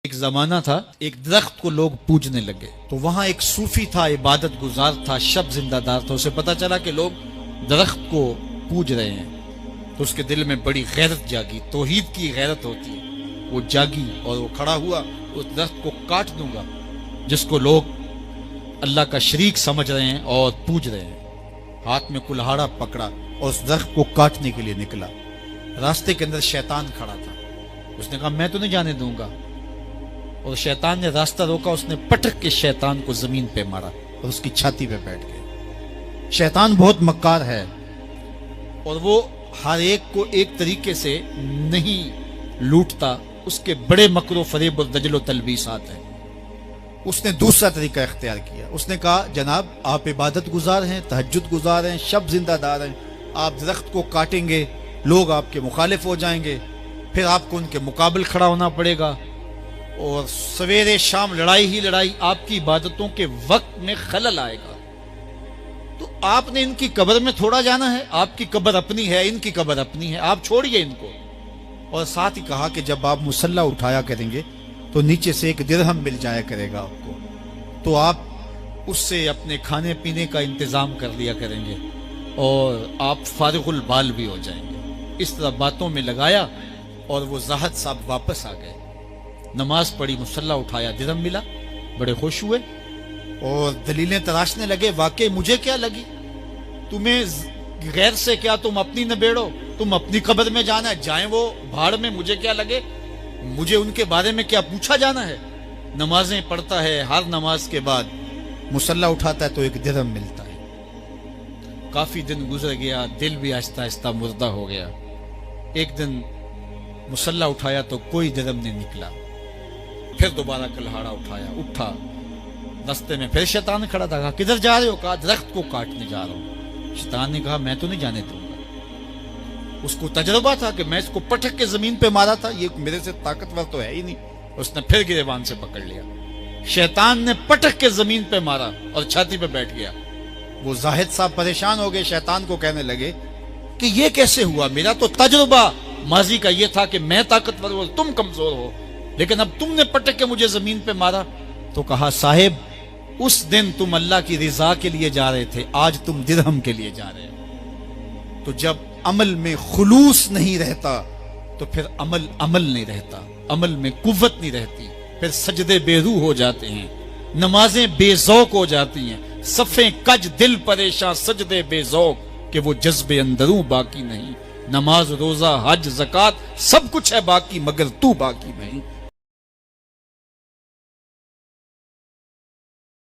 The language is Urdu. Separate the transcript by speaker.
Speaker 1: ایک زمانہ تھا، ایک درخت کو لوگ پوجنے لگے تو وہاں ایک صوفی تھا، عبادت گزار تھا، شب زندہ دار تھا۔ اسے پتا چلا کہ لوگ درخت کو پوج رہے ہیں تو اس کے دل میں بڑی غیرت جاگی، توحید کی غیرت ہوتی ہے، وہ جاگی اور وہ کھڑا ہوا، اس درخت کو کاٹ دوں گا جس کو لوگ اللہ کا شریک سمجھ رہے ہیں اور پوج رہے ہیں۔ ہاتھ میں کلہاڑا پکڑا اور اس درخت کو کاٹنے کے لیے نکلا۔ راستے کے اندر شیطان کھڑا تھا، اس نے کہا میں تو نہیں جانے دوں گا، اور شیطان نے راستہ روکا، اس نے پٹک کے شیطان کو زمین پہ مارا اور اس کی چھاتی پہ بیٹھ گیا۔ شیطان بہت مکار ہے اور وہ ہر ایک کو ایک طریقے سے نہیں لوٹتا، اس کے بڑے مکر و فریب اور دجل و تلبیسات ہیں۔ اس نے دوسرا طریقہ اختیار کیا، اس نے کہا جناب آپ عبادت گزار ہیں، تہجد گزار ہیں، شب زندہ دار ہیں، آپ درخت کو کاٹیں گے لوگ آپ کے مخالف ہو جائیں گے، پھر آپ کو ان کے مقابل کھڑا ہونا پڑے گا اور سویرے شام لڑائی ہی لڑائی، آپ کی عبادتوں کے وقت میں خلل آئے گا۔ تو آپ نے ان کی قبر میں تھوڑا جانا ہے، آپ کی قبر اپنی ہے، ان کی قبر اپنی ہے، آپ چھوڑیے ان کو۔ اور ساتھ ہی کہا کہ جب آپ مصلی اٹھایا کریں گے تو نیچے سے ایک درہم مل جایا کرے گا آپ کو، تو آپ اس سے اپنے کھانے پینے کا انتظام کر لیا کریں گے اور آپ فارغ البال بھی ہو جائیں گے۔ اس طرح باتوں میں لگایا اور وہ زاہد صاحب واپس آ گئے، نماز پڑھی، مصلی اٹھایا، درہم ملا، بڑے خوش ہوئے اور دلیلیں تراشنے لگے۔ واقعی مجھے کیا لگی، تمہیں غیر سے کیا، تم اپنی نبیڑو، تم اپنی قبر میں جانا ہے، جائیں وہ بھاڑ میں، مجھے کیا لگے، مجھے ان کے بارے میں کیا پوچھا جانا ہے۔ نمازیں پڑھتا ہے، ہر نماز کے بعد مصلی اٹھاتا ہے تو ایک درہم ملتا ہے۔ کافی دن گزر گیا، دل بھی آہستہ آہستہ مردہ ہو گیا۔ ایک دن مصلی اٹھایا تو کوئی درہم نہیں نکلا، پھر دوبارہ کلہاڑا اٹھایا، اٹھا، رستے میں پھر شیطان کھڑا تھا، کہا کدھر جا رہے ہو، کہا درخت کو کاٹنے جا رہا ہوں۔ شیطان نے کہا میں تو نہیں جانے دوں گا۔ اس کو تجربہ تھا کہ میں اس کو پٹک کے زمین پہ مارا تھا، یہ میرے سے طاقتور تو ہے ہی نہیں۔ اس نے پھر گریبان سے پکڑ لیا، شیطان نے پٹک کے زمین پہ مارا اور چھاتی پہ بیٹھ گیا۔ وہ زاہد صاحب پریشان ہو گئے، شیطان کو کہنے لگے کہ یہ کیسے ہوا، میرا تو تجربہ ماضی کا یہ تھا کہ میں طاقتور ہوں، تم کمزور ہو، لیکن اب تم نے پٹک کے مجھے زمین پہ مارا۔ تو کہا صاحب اس دن تم اللہ کی رضا کے لیے جا رہے تھے، آج تم درہم کے لیے جا رہے ہو۔ تو جب عمل میں خلوص نہیں رہتا تو پھر عمل نہیں رہتا، عمل میں قوت نہیں رہتی، پھر سجدے بے روح ہو جاتے ہیں، نمازیں بے ذوق ہو جاتی ہیں، صفیں کج دل پریشاں، سجدے بے ذوق کہ وہ جذب اندروں باقی نہیں۔ نماز، روزہ، حج، زکوٰۃ سب کچھ ہے باقی مگر تو باقی نہیں۔